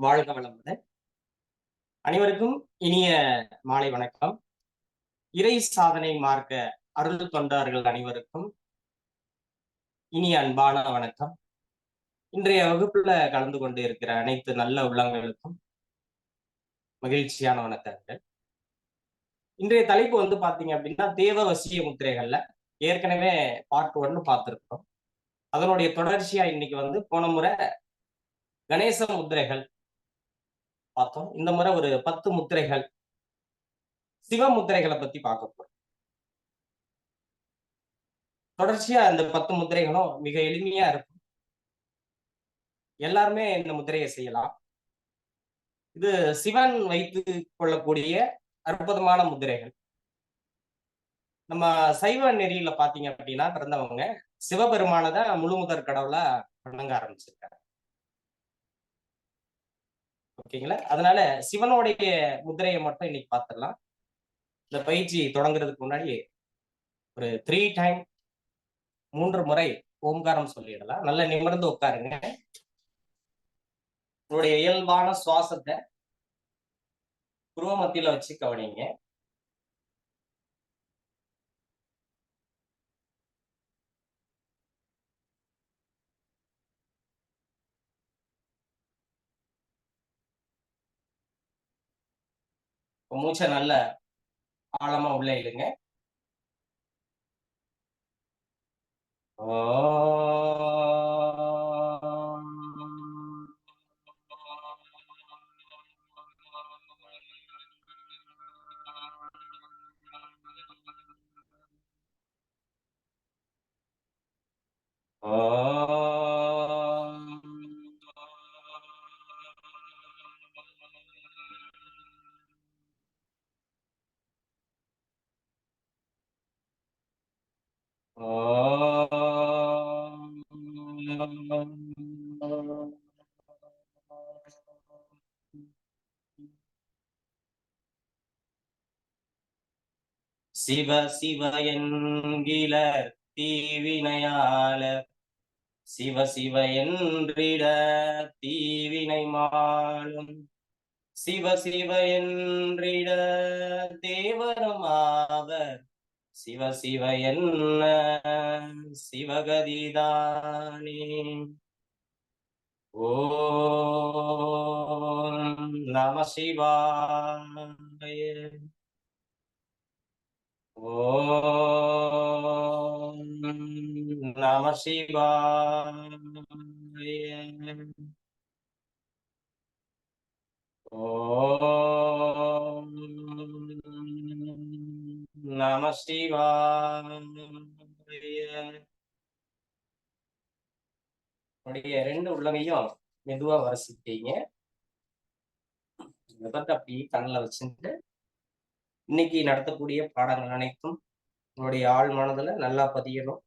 வாழ்க வளமுடன். அனைவருக்கும் இனிய மாலை வணக்கம். இறை சாதனை மார்க்க அருள் தொண்டார்கள் அனைவருக்கும் இனிய அன்பான வணக்கம். இன்றைய வகுப்புல கலந்து கொண்டு இருக்கிற அனைத்து நல்ல உள்ளங்களுக்கும் மகிழ்ச்சியான வணக்கங்கள். இன்றைய தலைப்பு பாத்தீங்க அப்படின்னா தேவ வசிய முத்திரைகள்ல ஏற்கனவே பார்ட் 1 பார்த்திருக்கோம். அதனுடைய தொடர்ச்சியா இன்னைக்கு போன முறை கணேச முத்திரைகள் பார்த்தோம். இந்த முறை ஒரு 10 முத்திரைகள் சிவ முத்திரைகளை பத்தி பார்க்க போறோம். தொடர்ச்சியா இந்த 10 முத்திரைகளும் மிக எளிமையா இருக்கும். எல்லாருமே இந்த முத்திரையை செய்யலாம். இது சிவன் வைத்து கொள்ளக்கூடிய அற்புதமான முத்திரைகள். நம்ம சைவ நெறியில பாத்தீங்க அப்படின்னா பிறந்தவங்க சிவபெருமானதான் முழு முதற் கடவுளா வணங்க ஆரம்பிச்சிருக்காங்க. ஓகேங்களா? அதனால சிவனுடைய முத்திரையை மட்டும் இன்னைக்கு பார்த்துடலாம். இந்த பயிற்சி தொடங்குறதுக்கு முன்னாடி ஒரு 3 டைம் 3 முறை ஓம்காரம் சொல்லிடலாம். நல்ல நிமிர்ந்து உட்காருங்க. உங்களுடைய இயல்பான சுவாசத்தை புருவ மத்தியில வச்சு கவனிங்க. மூச்சை நல்ல ஆழமா உள்ள இழுங்க. சிவ சிவ என்கிலர் தீவினையாளர் சிவ சிவ என்றிட தீவினை மாளும் சிவ சிவ என்றிட தேவருமாவர் சிவ சிவ என்ன சிவகதிதானே. ஓம் நம சிவாய. ஓம் நம சிவாய. ஓம் நம சிவாய. உடைய 2 உள்ளங்கையும் மெதுவா வரிசைட்டீங்க. அப்படி கண்ணில் வச்சுட்டு இன்னைக்கு நடத்தக்கூடிய பாடங்கள் அனைத்தும் உங்களுடைய ஆழ் மனதுல நல்லா பதியணும்,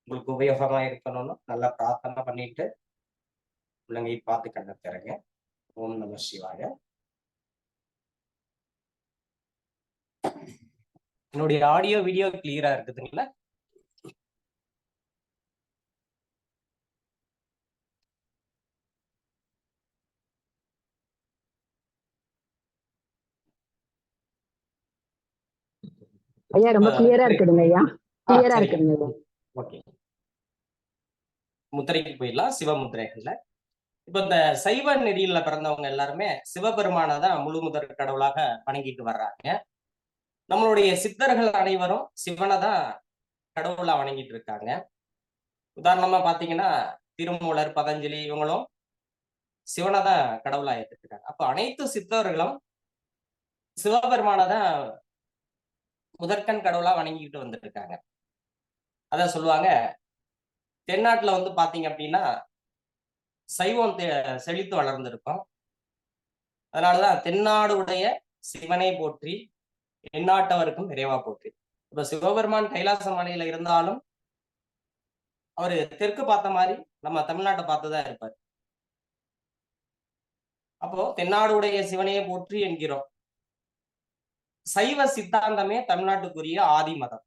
உங்களுக்கு உபயோகமா இருக்கணும்னு நல்லா பிரார்த்தனை பண்ணிட்டு உள்ளங்கை பார்த்து கண்ணை திறங்க. ஓம் நம சிவாய. என்னுடைய ஆடியோ வீடியோ கிளியரா இருக்குதுங்களா? ஐயா ரொம்ப கிளியரா இருக்குதுங்க ஐயா. கிளியரா இருக்குதுங்க ஐயா. ஓகே, முத்திரைக்கு போயிடலாம். சிவ முத்திரைகள்ல இப்ப இந்த சைவ நெறியில பிறந்தவங்க எல்லாருமே சிவபெருமானதான் முழு முதற் கடவுளாக வணங்கிட்டு வர்றாங்க. நம்மளுடைய சித்தர்கள் அனைவரும் சிவனை தான் கடவுளா வணங்கிட்டு இருக்காங்க. உதாரணமா பாத்தீங்கன்னா திருமூலர், பதஞ்சலி இவங்களும் சிவனை தான் கடவுளா ஏற்றுட்டு இருக்காங்க. அப்ப அனைத்து சித்தர்களும் சிவபெருமானதான் முதற்கண் கடவுளா வணங்கிட்டு வந்துட்டு இருக்காங்க. அதான் சொல்லுவாங்க, தென்னாட்டுல பாத்தீங்க அப்படின்னா சைவம் செழித்து வளர்ந்திருக்கும். அதனாலதான் தென்னாடு உடைய சிவனை போற்றி எந்நாட்டவருக்கும் நிறைவா போற்றி. இப்ப சிவபெருமான் கைலாச மலையில இருந்தாலும் அவரு தெற்கு பார்த்த மாதிரி நம்ம தமிழ்நாட்டை பார்த்துதான் இருப்பார். அப்போ தென்னாடுடைய சிவனையே போற்றி என்கிறோம். சைவ சித்தாந்தமே தமிழ்நாட்டுக்குரிய ஆதி மதம்.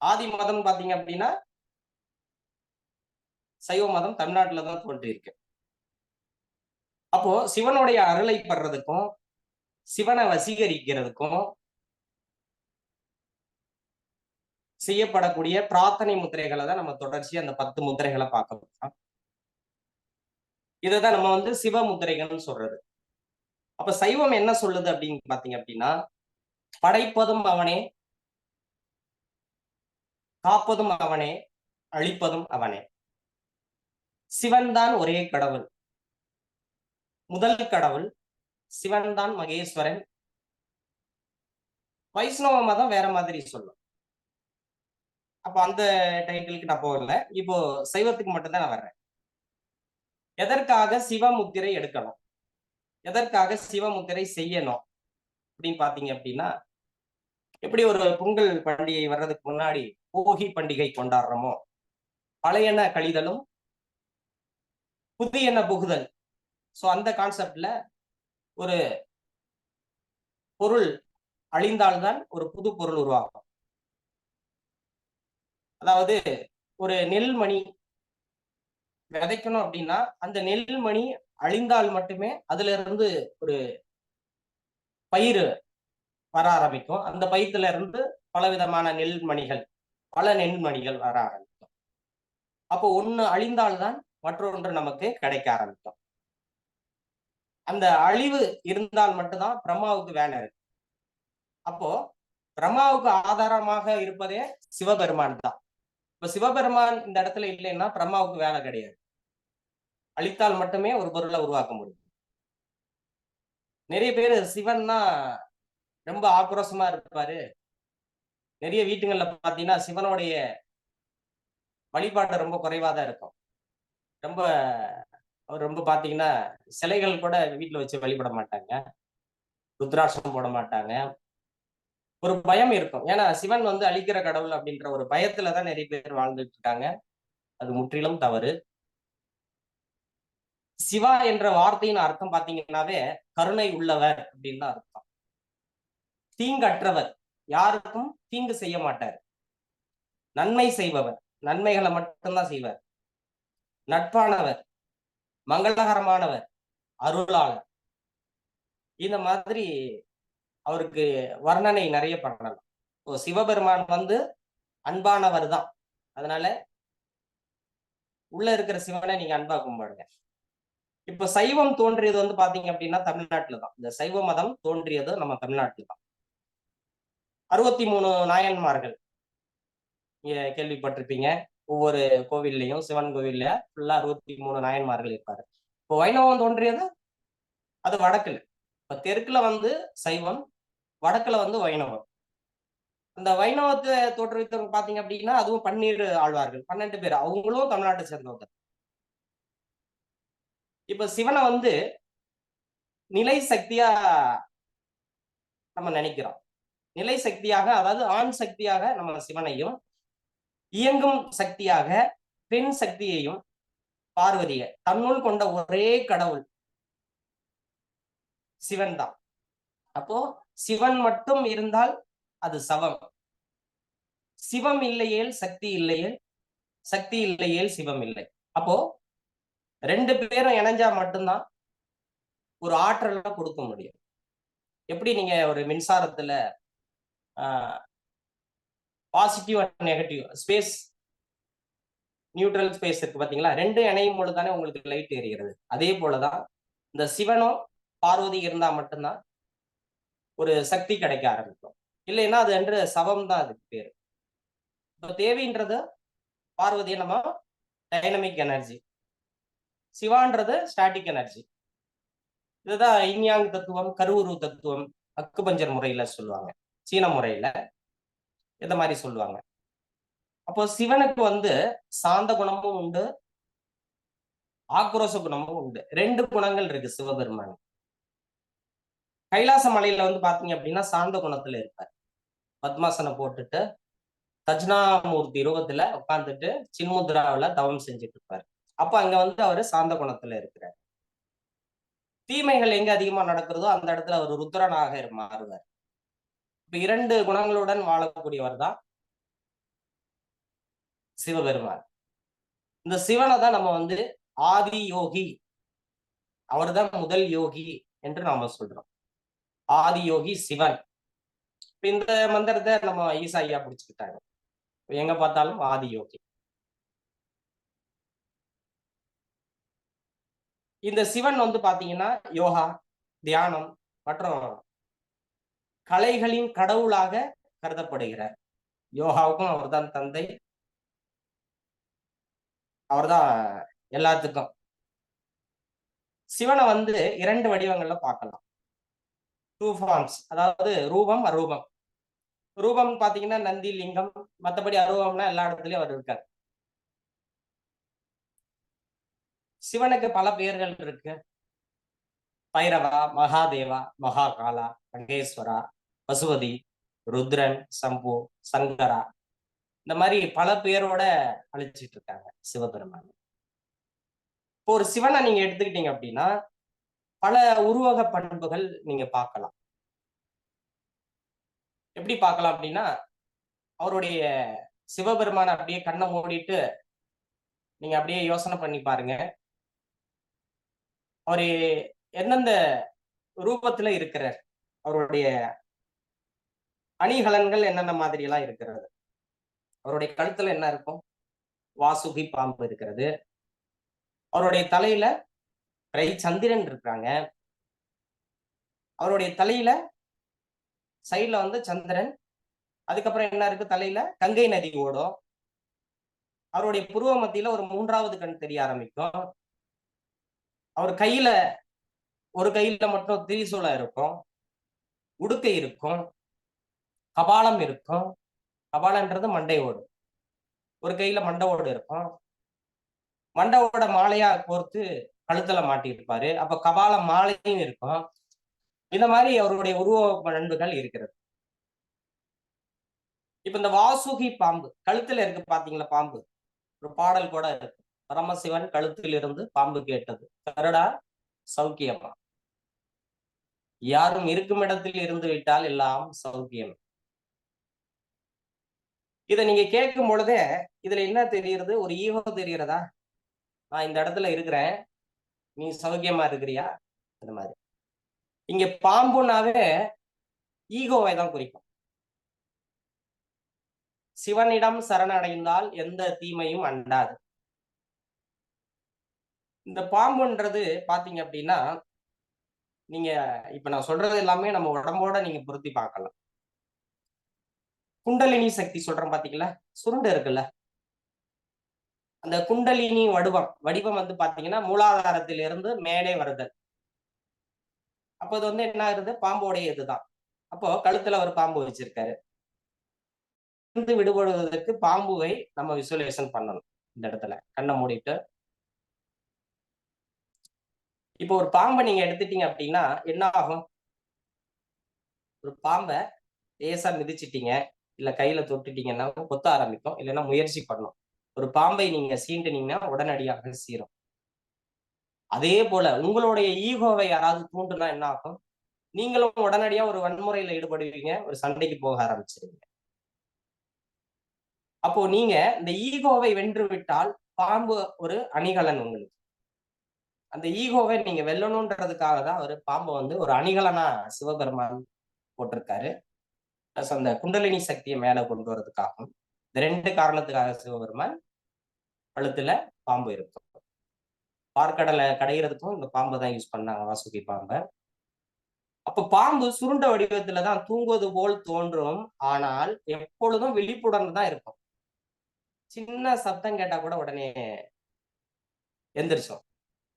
ஆதி மதம் பாத்தீங்க அப்படின்னா சைவ மதம் தமிழ்நாட்டுல தான் தோன்றி இருக்கு. அப்போ சிவனுடைய அருளை பெறதுக்கும் சிவனை வசீகரிக்கிறதுக்கும் செய்யப்படக்கூடிய பிரார்த்தனை முத்திரைகளை தான் நம்ம தொடர்ச்சியா அந்த 10 முத்திரைகளை பார்க்க. இதைதான் நம்ம வந்து சிவ முத்திரைகள்னு சொல்றது. அப்ப சைவம் என்ன சொல்லுது அப்படின்னு பாத்தீங்க அப்படின்னா, படைப்பதும் அவனே, காப்பதும் அவனே, அழிப்பதும் அவனே. சிவன் தான் ஒரே கடவுள், முதல் கடவுள் சிவன் தான் மகேஸ்வரன். வைஷ்ணவ மதம் வேற மாதிரி சொல்லும். அப்ப அந்த டைட்டிலுக்கு நான் போகல. இப்போ சைவத்துக்கு மட்டும்தான் நான் வர்றேன். எதற்காக சிவமுத்திரை எடுக்கணும், எதற்காக சிவமுத்திரை செய்யணும் அப்படின்னு பாத்தீங்க அப்படின்னா, எப்படி ஒரு பொங்கல் பண்டிகை வர்றதுக்கு முன்னாடி போகி பண்டிகை கொண்டாடுறோமோ, பழையன கழிதலும் புதியன புகுதல். சோ அந்த கான்செப்ட்ல ஒரு பொருள் அழிந்தால்தான் ஒரு புது பொருள் உருவாகும். அதாவது ஒரு நெல்மணி விதைக்கணும் அப்படின்னா அந்த நெல்மணி அழிந்தால் மட்டுமே அதுல இருந்து ஒரு பயிர் வர ஆரம்பிக்கும். அந்த பயிர்ல இருந்து பலவிதமான நெல்மணிகள், பல நெல்மணிகள் வர ஆரம்பிக்கும். அப்போ ஒண்ணு அழிந்தால்தான் மற்றொன்று நமக்கு கிடைக்க ஆரம்பிக்கும். அந்த அழிவு இருந்தால் மட்டும்தான் பிரம்மாவுக்கு வேலை இருக்கு. அப்போ பிரம்மாவுக்கு ஆதாரமாக இருப்பதே சிவபெருமான் தான். இப்ப சிவபெருமான் இந்த இடத்துல இல்லைன்னா பிரம்மாவுக்கு வேலை கிடையாது. அழித்தால் மட்டுமே ஒரு பொருளை உருவாக்க முடியும். நிறைய பேர் சிவன்னா ரொம்ப ஆக்ரோஷமா இருப்பாரு. நிறைய வீட்டுங்கள்ல பாத்தீங்கன்னா சிவனுடைய வழிபாடு ரொம்ப குறைவாதான் இருக்கும். ரொம்ப அவர் ரொம்ப பாத்தீங்கன்னா சிலைகள் கூட வீட்டுல வச்சு வழிபட மாட்டாங்க, ருத்ராட்சம் போட மாட்டாங்க. ஒரு பயம் இருக்கும். ஏன்னா சிவன் வந்து அழிக்கிற கடவுள் அப்படின்ற ஒரு பயத்துலதான் நிறைய பேர் வாழ்ந்துட்டு இருக்காங்க. அது முற்றிலும் தவறு. சிவா என்ற வார்த்தையின் அர்த்தம் பாத்தீங்கன்னாவே கருணை உள்ளவர் அப்படின்னு தான் அர்த்தம். தீங்கற்றவர், யாருக்கும் தீங்கு செய்ய மாட்டார். நன்மை செய்பவர், நன்மைகளை மட்டும்தான் செய்வார். நட்பானவர், மங்களகரமானவர், அருளாளர். இந்த மாதிரி அவருக்கு வர்ணனை நிறைய பண்ணலாம். சிவபெருமான் வந்து அன்பானவர் தான். அதனால உள்ள இருக்கிற சிவனை நீங்க அன்பா கும்பிடுங்க. இப்ப சைவம் தோன்றியது வந்து பாத்தீங்க அப்படின்னா தமிழ்நாட்டுல தான். இந்த சைவ மதம் தோன்றியது நம்ம தமிழ்நாட்டுல தான். 63 நாயன்மார்கள் கேள்விப்பட்டிருப்பீங்க. ஒவ்வொரு கோவில்லையும், சிவன் கோவில்ல ஃபுல்லா 63 நாயன்மார்கள் இருப்பாரு. இப்போ வைணவம் தோன்றியது அது வடக்குல. இப்ப தெற்குல வந்து சைவம், வடக்குல வந்து வைணவம். அந்த வைணவத்தை தோற்றுவித்தவங்க பாத்தீங்க அப்படின்னா அதுவும் 12 ஆழ்வார்கள், 12 பேர், அவங்களும் தமிழ்நாட்டை சேர்ந்தவங்க. இப்ப சிவனை வந்து நிலை சக்தியா நம்ம நினைக்கிறோம். நிலை சக்தியாக, அதாவது ஆண் சக்தியாக நம்ம சிவனையும், இயங்கும் சக்தியாக பெண் சக்தியையும், பார்வதிய தன்னுள் கொண்ட ஒரே கடவுள் சிவன் தான். அப்போ சிவன் மட்டும் இருந்தால் அது சவம். சிவம் இல்லையேல் சக்தி இல்லையேல், சக்தி இல்லையேல் சிவம் இல்லை. அப்போ 2 பேரும் இணைஞ்சா மட்டும்தான் ஒரு ஆற்றலை கொடுக்க முடியும். எப்படி நீங்க ஒரு மின்சாரத்துல positive and negative space, neutral space இருக்கு பாத்தீங்களா, 2 இணையும் பொழுது தானே உங்களுக்கு லைட் எரிகிறது. அதே போலதான் இந்த சிவனும் பார்வதி இருந்தா மட்டும்தான் ஒரு சக்தி கிடைக்க ஆரம்பிக்கும். இல்லைன்னா அது என்று சவம் தான் அதுக்கு பேரு. இப்போ தேவின்றது பார்வதியை நம்ம டைனமிக் எனர்ஜி, சிவான்றது ஸ்டாட்டிக் எனர்ஜி. இதுதான் இன்யாங் தத்துவம், கருவுரு தத்துவம், அக்குபஞ்சர் முறையில சொல்லுவாங்க, சீன முறையில இந்த மாதிரி சொல்லுவாங்க. அப்போ சிவனுக்கு வந்து சாந்த குணமும் உண்டு, ஆக்ரோஷ குணமும் உண்டு. 2 குணங்கள் இருக்கு சிவபெருமான். கைலாச மலையில வந்து பாத்தீங்க அப்படின்னா சாந்த குணத்துல இருப்பார். பத்மாசனம் போட்டுட்டு தட்சிணாமூர்த்தி ரூபத்துல உட்கார்ந்துட்டு சின்முத்ராவில தவம் செஞ்சுட்டு இருப்பாரு. அப்ப அங்க வந்து அவரு சாந்த குணத்துல இருக்கிறார். தீமைகள் எங்க அதிகமா நடக்கிறதோ அந்த இடத்துல அவர் ருத்ரனாக மாறுவார். இப்ப 2 குணங்களுடன் வாழக்கூடியவர் தான் சிவபெருமான். இந்த சிவனை தான் நம்ம வந்து ஆதி யோகி அவர்தான் முதல் யோகி என்று நாம சொல்றோம். ஆதி யோகி சிவன். இந்த மந்திரத்தை நம்ம ஈசா ஐயா பிடிச்சுக்கிட்டாங்க. எங்க பார்த்தாலும் ஆதி யோகி. இந்த சிவன் வந்து பாத்தீங்கன்னா யோகா, தியானம் மற்றும் கலைகளின் கடவுளாக கருதப்படுகிறார். யோகாவுக்கும் அவர்தான் தந்தை, அவர்தான் எல்லாத்துக்கும். சிவனை வந்து 2 வடிவங்கள்ல பார்க்கலாம். 2 ஃபார்ம்ஸ், அதாவது ரூபம், அரூபம். ரூபம் பாத்தீங்கன்னா நந்தி, லிங்கம். மற்றபடி அரூபம்னா எல்லா இடத்துலயும் அவர் இருக்கார். சிவனுக்கு பல பெயர்கள் இருக்கு. பைரவா, மகாதேவா, மகாகாலா, மகேஸ்வரா, பசுபதி, ருத்ரன், சம்பு, சங்கரா, இந்த மாதிரி பல பேரோட அழைச்சிட்டு இருக்காங்க சிவபெருமான். இப்போ ஒரு சிவனை நீங்க எடுத்துக்கிட்டீங்க அப்படின்னா பல உருவக பண்புகள் நீங்க பார்க்கலாம். எப்படி பார்க்கலாம் அப்படின்னா, அவருடைய சிவபெருமான அப்படியே கண்ணை மூடிட்டு நீங்க அப்படியே யோசனை பண்ணி பாருங்க. அவரு எந்தெந்த ரூபத்துல இருக்கிறார், அவருடைய அணிகலன்கள் என்னென்ன மாதிரி எல்லாம் இருக்கிறது. அவருடைய கழுத்துல என்ன இருக்கும்? வாசுகி பாம்பு இருக்கிறது. அவருடைய தலையில சந்திரன் இருக்கிறாங்க. அவருடைய தலையில சைட்ல வந்து சந்திரன். அதுக்கப்புறம் என்ன இருக்கு? தலையில கங்கை நதி ஓடும். அவருடைய புருவ மத்தியில ஒரு 3வது கண் தெரிய ஆரம்பிக்கும். அவர் கையில ஒரு கையில மட்டும் திரிசூலம் இருக்கும், உடுக்கை இருக்கும், கபாலம் இருக்கும். கபாலன்றது மண்டை ஓடு. ஒரு கையில மண்டை ஓடு இருக்கும். மண்டை ஓட மாலையா கோர்த்து கழுத்துல மாட்டி இருப்பாரு. அப்ப கபால மாலையும் இருக்கும். இந்த மாதிரி அவருடைய உருவ பண்புகள் இருக்கிறது. இப்ப இந்த வாசுகி பாம்பு கழுத்துல இருக்கு பாத்தீங்களா? பாம்பு ஒரு பாடல் கூட இருக்கு. பரமசிவன் கழுத்தில் இருந்து பாம்பு கேட்டது, கருடா சௌக்கியமா, யாரும் இருக்கும் இடத்தில் இருந்து விட்டால் எல்லாம் சௌக்கியம். இதை நீங்க கேட்கும் பொழுதே இதுல என்ன தெரியுது? ஒரு ஈகோ தெரிகிறதா? நான் இந்த இடத்துல இருக்கிறேன், நீ சௌக்கியமா இருக்கிறியா? அந்த மாதிரி. இங்க பாம்புனாவே ஈகோவை தான் குறிக்கும். சிவனிடம் சரணடைந்தால் எந்த தீமையும் அண்டாது. இந்த பாம்புன்றது பாத்தீங்க அப்படின்னா, நீங்க இப்ப நான் சொல்றது எல்லாமே நம்ம உடம்போட நீங்க பொருத்தி பார்க்கலாம். குண்டலினி சக்தி சொல்றோம் பாத்தீங்களா? சுருண்டு இருக்குல்ல, அந்த குண்டலினி வடிவம் வந்து பாத்தீங்கன்னா மூலாதாரத்திலிருந்து மேலே வருதல். அப்போ அது வந்து என்ன ஆகுது? பாம்போடைய இதுதான். அப்போ கழுத்துல ஒரு பாம்பு வச்சிருக்காரு. இருந்து விடுபடுவதற்கு பாம்புவை நம்ம விசுவலைசேஷன் பண்ணணும். இந்த இடத்துல கண்ணை மூடிட்டு இப்போ ஒரு பாம்பை நீங்க எடுத்துட்டீங்க அப்படின்னா என்ன ஆகும்? ஒரு பாம்பை லேசா மிதிச்சிட்டீங்க, இல்ல கையில தொட்டுட்டீங்கன்னா கொத்த ஆரம்பிக்கும், இல்லைன்னா முயற்சி பண்ணும். ஒரு பாம்பை நீங்க சீண்டுனீங்கன்னா உடனடியாக சீரும். அதே போல உங்களுடைய ஈகோவை யாராவது தூண்டுனா என்ன ஆகும்? நீங்களும் உடனடியா ஒரு வன்முறையில ஈடுபடுவீங்க, ஒரு சண்டைக்கு போக ஆரம்பிச்சிருவீங்க. அப்போ நீங்க இந்த ஈகோவை வென்று விட்டால் பாம்பு ஒரு அணிகலன் உங்களுக்கு. அந்த ஈகோவை நீங்க வெல்லணும்ன்றதுக்காக தான் ஒரு பாம்பை வந்து ஒரு அணிகலனா சிவபெருமான் போட்டிருக்காரு. பிளஸ் அந்த குண்டலினி சக்தியை மேல கொண்டு வரதுக்காகவும். இந்த 2 காரணத்துக்காக சிவபெருமான் கழுத்துல பாம்பு இருக்கும். பார்க்கடலை கடைகிறதுக்கும் இந்த பாம்பை தான் யூஸ் பண்ணாங்க, வாசுகி பாம்பை. அப்ப பாம்பு சுருண்ட வடிவத்துலதான் தூங்குவது போல் தோன்றும், ஆனால் எப்பொழுதும் விழிப்புடன் தான் இருக்கும். சின்ன சத்தம் கேட்டா கூட உடனே எந்திரிச்சோம்.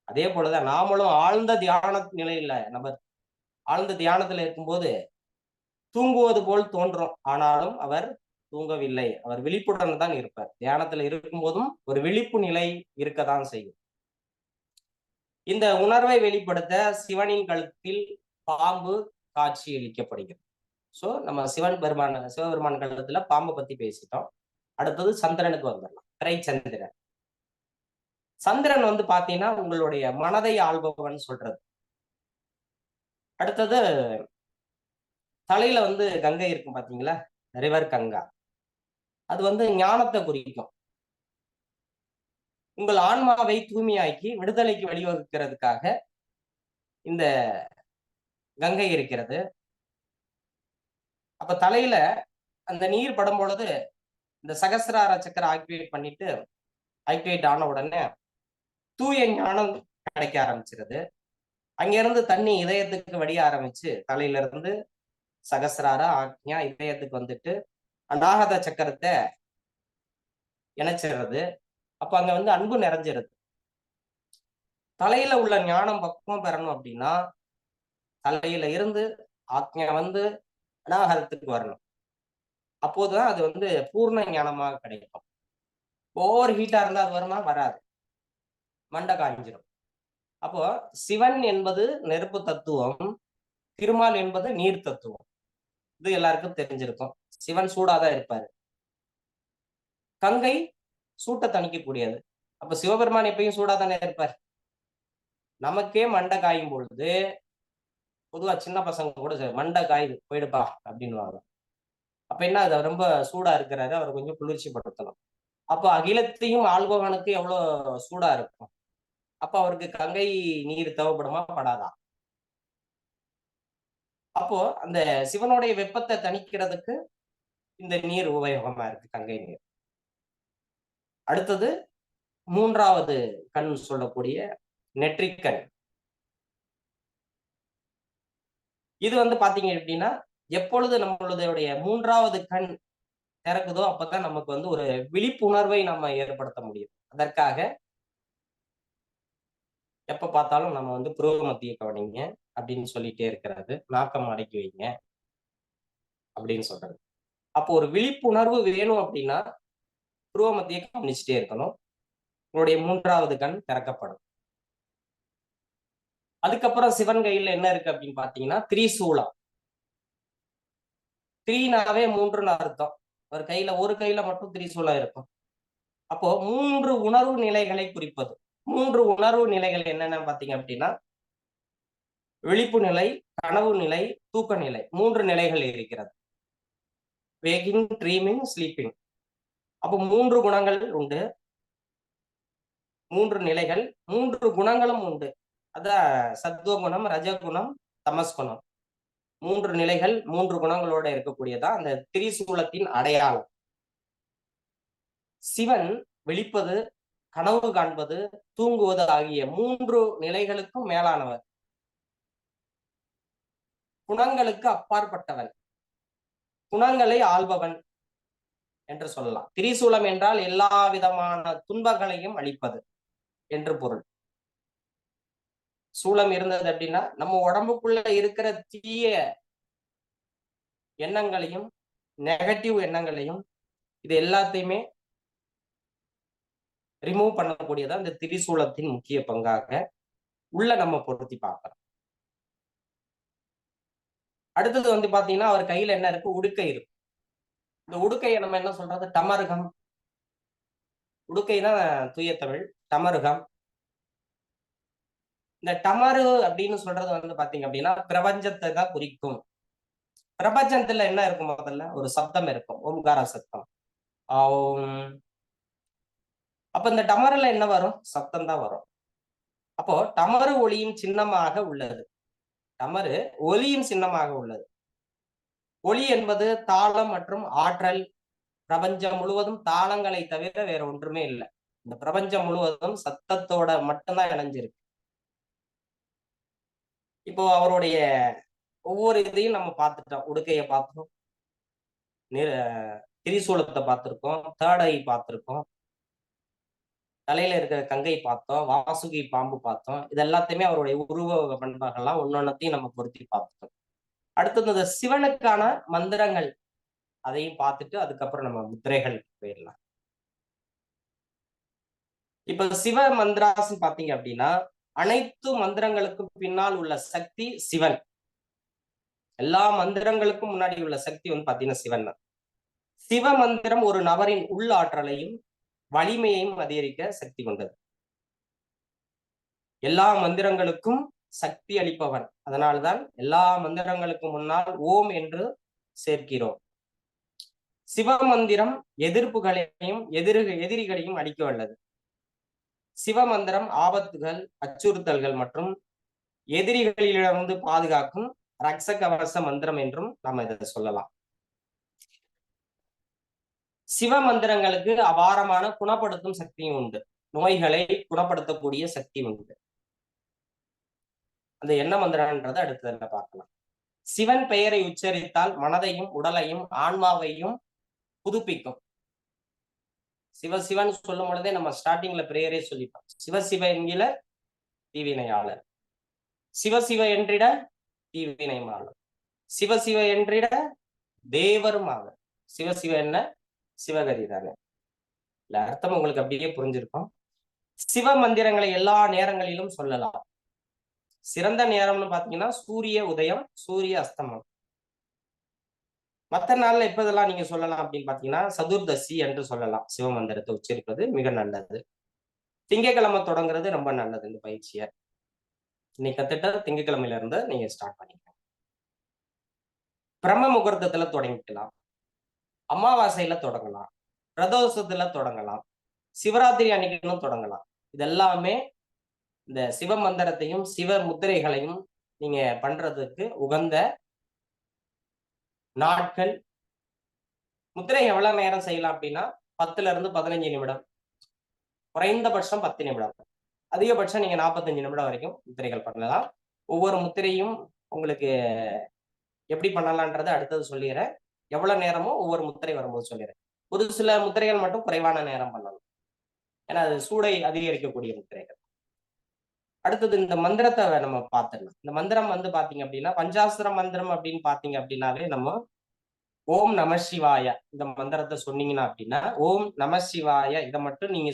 அதே போலதான் நாமளும் ஆழ்ந்த தியான நிலையில நம்ம ஆழ்ந்த தியானத்துல இருக்கும்போது தூங்குவது போல் தோன்றும், ஆனாலும் அவர் தூங்கவில்லை. அவர் விழிப்புடன் தான் இருப்பார். தியானத்துல இருக்கும் போதும் ஒரு விழிப்பு நிலை இருக்கத்தான் செய்யும். இந்த உணர்வை வெளிப்படுத்த சிவனின் கழுத்தில் பாம்பு காட்சி அளிக்கப்படுகிறது. சோ நம்ம சிவபெருமான் கழுத்துல பாம்பை பத்தி பேசிட்டோம். அடுத்தது சந்திரனுக்கு வந்துடலாம். சந்திரன். சந்திரன் வந்து பாத்தீங்கன்னா உங்களுடைய மனதை ஆள்பவன் சொல்றது. அடுத்தது தலையில வந்து கங்கை இருக்கும் பாத்தீங்களா? ரிவர் கங்கா. அது வந்து ஞானத்தை குறிக்கும். உங்கள் ஆன்மாவை தூய்மையாக்கி விடுதலைக்கு வழிவகுக்கிறதுக்காக இந்த கங்கை இருக்கிறது. அப்ப தலையில அந்த நீர் படும் பொழுது இந்த சகசிரார சக்கரம் ஆக்டிவேட் ஆன உடனே தூய ஞானம் கிடைக்க ஆரம்பிச்சிருது. அங்கிருந்து தண்ணி இதயத்துக்கு வடிய ஆரம்பிச்சு தலையில இருந்து சகசிரார ஆக்ஞா இதயத்துக்கு வந்துட்டு அநாகத சக்கரத்தை இணைச்சிடுறது. அப்ப அங்க அன்பு நிறைஞ்சிருது. தலையில உள்ள ஞானம் பக்குவம் பெறணும் அப்படின்னா தலையில இருந்து ஆக்ஞா அநாகதத்துக்கு வரணும். அப்போதுதான் அது பூர்ண ஞானமாக கிடைக்கும். ஓவர் ஹீட்டா இருந்தா அது வருமா? வராது, மண்டை காஞ்சிடும். அப்போ சிவன் என்பது நெருப்பு தத்துவம், திருமால் என்பது நீர் தத்துவம். இது எல்லாருக்கும் தெரிஞ்சிருக்கும். சிவன் சூடாதான் இருப்பாரு, கங்கை சூட்டை தணிக்கக்கூடியது. அப்ப சிவபெருமான் எப்பயும் சூடாதானே இருப்பார். நமக்கே மண்டை காயும் பொழுது பொதுவா சின்ன பசங்க கூட மண்டை காயுது போயிடுப்பா அப்படின்னுவாங்க. அப்ப என்ன, அது ரொம்ப சூடா இருக்கிறாரு, அவரை கொஞ்சம் குளிர்ச்சி படுத்தணும். அப்போ அகிலத்தையும் ஆள்பவனுக்கு எவ்வளவு சூடா இருக்கும். அப்ப அவருக்கு கங்கை நீர் தேவைப்படுமா? படாதா? அப்போ அந்த சிவனுடைய வெப்பத்தை தணிக்கிறதுக்கு இந்த நீர் உபயோகமா இருக்கு, கங்கை நீர். அடுத்தது மூன்றாவது கண் சொல்லக்கூடிய நெற்றிக்கண். இது பாத்தீங்க அப்படின்னா எப்பொழுது நம்மளுடைய மூன்றாவது கண் திறக்குதோ அப்பதான் நமக்கு ஒரு விழிப்புணர்வை நம்ம ஏற்படுத்த முடியும். அதற்காக எப்ப பார்த்தாலும் நம்ம புருவ மத்திய கவனிங்க அப்படின்னு சொல்லிட்டே இருக்கிறது, நாக்கம் அடக்கி வைங்க அப்படின்னு சொல்றது. அப்போ ஒரு விழிப்புணர்வு வேணும் அப்படின்னா புருவ மத்திய கவனிச்சுட்டே இருக்கணும். உங்களுடைய மூன்றாவது கண் திறக்கப்படும். அதுக்கப்புறம் சிவன் கையில என்ன இருக்கு அப்படின்னு பாத்தீங்கன்னா திரிசூலம். த்ரீனாவே மூன்றுன்னு அர்த்தம். ஒரு கையில மட்டும் திரிசூலம் இருக்கும். அப்போ 3 உணர்வு நிலைகளை குறிப்பது. 3 உணர்வு நிலைகள் என்னென்ன பாத்தீங்க அப்படின்னா விழிப்பு நிலை, கனவு நிலை, தூக்க நிலை. 3 நிலைகள் இருக்கிறது. வேகிங், ட்ரீமிங், ஸ்லீப்பிங். அப்போ 3 குணங்கள் உண்டு, 3 நிலைகள், 3 குணங்களும் உண்டு. அதான் சத்துவகுணம், ரஜகுணம், தமஸ்குணம். 3 நிலைகள் 3 குணங்களோட இருக்கக்கூடியதா அந்த திரிசூலத்தின் அடையாளம். சிவன் விழிப்பது, கனவு காண்பது, தூங்குவது ஆகிய 3 நிலைகளுக்கும் மேலானவர். குணங்களுக்கு அப்பாற்பட்டவன், குணங்களை ஆள்பவன் என்று சொல்லலாம். திரிசூலம் என்றால் எல்லா விதமான துன்பங்களையும் அளிப்பது என்று பொருள். சூலம் இருந்தது அப்படின்னா நம்ம உடம்புக்குள்ள இருக்கிற தீய எண்ணங்களையும் நெகட்டிவ் எண்ணங்களையும் இது எல்லாத்தையுமே ரிமூவ் பண்ணக்கூடியதா இந்த திரிசூலத்தின் முக்கிய பங்காக உள்ள நம்ம பொருத்தி பார்க்கிறோம். அடுத்தது பாத்தீங்கன்னா அவர் கையில என்ன இருக்கு? உடுக்கை இருக்கு. இந்த உடுக்கையை நம்ம என்ன சொல்றது? டமருகம். உடுக்கை தான் தூய தமிழ், டமருகம். இந்த டமரு அப்படின்னு சொல்றது பாத்தீங்க அப்படின்னா பிரபஞ்சத்தை தான் குறிக்கும். பிரபஞ்சத்துல என்ன இருக்கும்? முதல்ல ஒரு சப்தம் இருக்கும், ஓம்கார சத்தம். அப்ப இந்த டமருல என்ன வரும்? சப்தம் தான் வரும். அப்போ டமரு ஒளியின் சின்னமாக உள்ளது. டமரு ஒலியின் சின்னமாக உள்ளது. ஒளி என்பது தாளம் மற்றும் ஆற்றல். பிரபஞ்சம் முழுவதும் தாளங்களை தவிர வேற ஒன்றுமே இல்லை. இந்த பிரபஞ்சம் முழுவதும் சத்தத்தோட மட்டும்தான் இணைஞ்சிருக்கு. இப்போ அவருடைய ஒவ்வொரு இதையும் நம்ம பார்த்துட்டோம். உடுக்கையை பார்த்தோம், திரிசூலத்தை பார்த்திருக்கோம், தேர்ட் ஐ பார்த்திருக்கோம், தலையில இருக்கிற கங்கை பார்த்தோம், வாசுகி பாம்பு பார்த்தோம். இது எல்லாத்தையுமே அவருடைய உருவ பண்புகள்லாம் ஒன்னொன்னத்தையும் நம்ம பொருத்தி பார்த்துட்டோம். அடுத்தது இந்த சிவனுக்கான மந்திரங்கள், அதையும் பார்த்துட்டு அதுக்கப்புறம் நம்ம முத்திரைகள் போயிடலாம். இப்ப சிவ மந்திராசு பாத்தீங்க அப்படின்னா அனைத்து மந்திரங்களுக்கும் பின்னால் உள்ள சக்தி சிவன். எல்லா மந்திரங்களுக்கும் முன்னாடி உள்ள சக்தி பாத்தீங்கன்னா சிவன் தான். சிவ மந்திரம் ஒரு நபரின் உள் ஆற்றலையும் வலிமையையும் அதிகரிக்க சக்தி கொண்டது. எல்லா மந்திரங்களுக்கும் சக்தி அளிப்பவன். அதனால்தான் எல்லா மந்திரங்களுக்கும் முன்னால் ஓம் என்று சேர்க்கிறோம். சிவ மந்திரம் எதிர்ப்புகளையும் எதிரிகளையும் அளிக்க வல்லது. சிவ மந்திரம் ஆபத்துகள், அச்சுறுத்தல்கள் மற்றும் எதிரிகளிலிருந்து பாதுகாக்கும் ரக்ஷ கவச மந்திரம் என்றும் நம்ம இதை சொல்லலாம். சிவ மந்திரங்களுக்கு அபாரமான குணப்படுத்தும் சக்தியும் உண்டு. நோய்களை குணப்படுத்தக்கூடிய சக்தி உண்டு. அந்த என்ன மந்திரம்ன்றதை அடுத்ததுல பார்க்கலாம். சிவன் பெயரை உச்சரித்தால் மனதையும் உடலையும் ஆன்மாவையும் புதுப்பிக்கும். சிவசிவன் சொல்லும் பொழுதே நம்ம ஸ்டார்டிங்ல பிரேயரே சொல்லிட்டோம். சிவசிவ என்கிற தீவினையாளர், சிவசிவ என்றிட தீவினையாளர், சிவசிவ என்றிட தேவரும் ஆவர். சிவசிவ என்ன? சிவகரி தானே. இல்ல அர்த்தம் உங்களுக்கு அப்படியே புரிஞ்சிருக்கும். சிவ மந்திரங்களை எல்லா நேரங்களிலும் சொல்லலாம். சிறந்த நேரம்னு பாத்தீங்கன்னா சூரிய உதயம், சூரிய அஸ்தமனம். மற்ற நாள்ல எப்ப இதெல்லாம் நீங்க சொல்லலாம் அப்படின்னு பாத்தீங்கன்னா சதுர்தசி என்று சொல்லலாம். சிவமந்திரத்தை உச்சரிப்பது மிக நல்லது. திங்கட்கிழமை தொடங்குறது ரொம்ப நல்லது. இந்த பயிற்சியை இன்னைக்கு கத்துட்ட திங்கட்கிழமையில இருந்து நீங்க ஸ்டார்ட் பண்ணிக்கலாம். பிரம்ம முகூர்த்தத்துல தொடங்கிக்கலாம், அமாவாசையில தொடங்கலாம், பிரதோஷத்துல தொடங்கலாம், சிவராத்திரி அன்னைக்கும் தொடங்கலாம். இதெல்லாமே இந்த சிவ மந்திரத்தையும் சிவ முத்திரைகளையும் நீங்க பண்றதுக்கு உகந்த நாட்கள். முத்திரை எவ்வளவு நேரம் செய்யலாம் அப்படின்னா 10 இருந்து 15 நிமிடம், குறைந்தபட்சம் 10 நிமிடம், அதிகபட்சம் நீங்க 45 நிமிடம் வரைக்கும் முத்திரைகள் பண்ணலாம். ஒவ்வொரு முத்திரையும் உங்களுக்கு எப்படி பண்ணலான்றதை அடுத்தது சொல்லிடுறேன். எவ்வளவு நேரமோ ஒவ்வொரு முத்திரை வரும்போது சொல்லிடுறேன். ஒரு சில முத்திரைகள் மட்டும் குறைவான நேரம் பண்ணணும், ஏன்னா அது சூடை அதிகரிக்கக்கூடிய முத்திரைகள். அடுத்தது இந்த மந்திரத்தை நம்ம பார்த்துடலாம். இந்த மந்திரம் பாத்தீங்க அப்படின்னா பஞ்சாஸ்திர மந்திரம் அப்படின்னு பாத்தீங்க அப்படின்னாலே நம்ம ஓம் நம சிவாய இந்த மந்திரத்தை சொன்னீங்கன்னா அப்படின்னா ஓம் நம சிவாய இதை மட்டும் நீங்க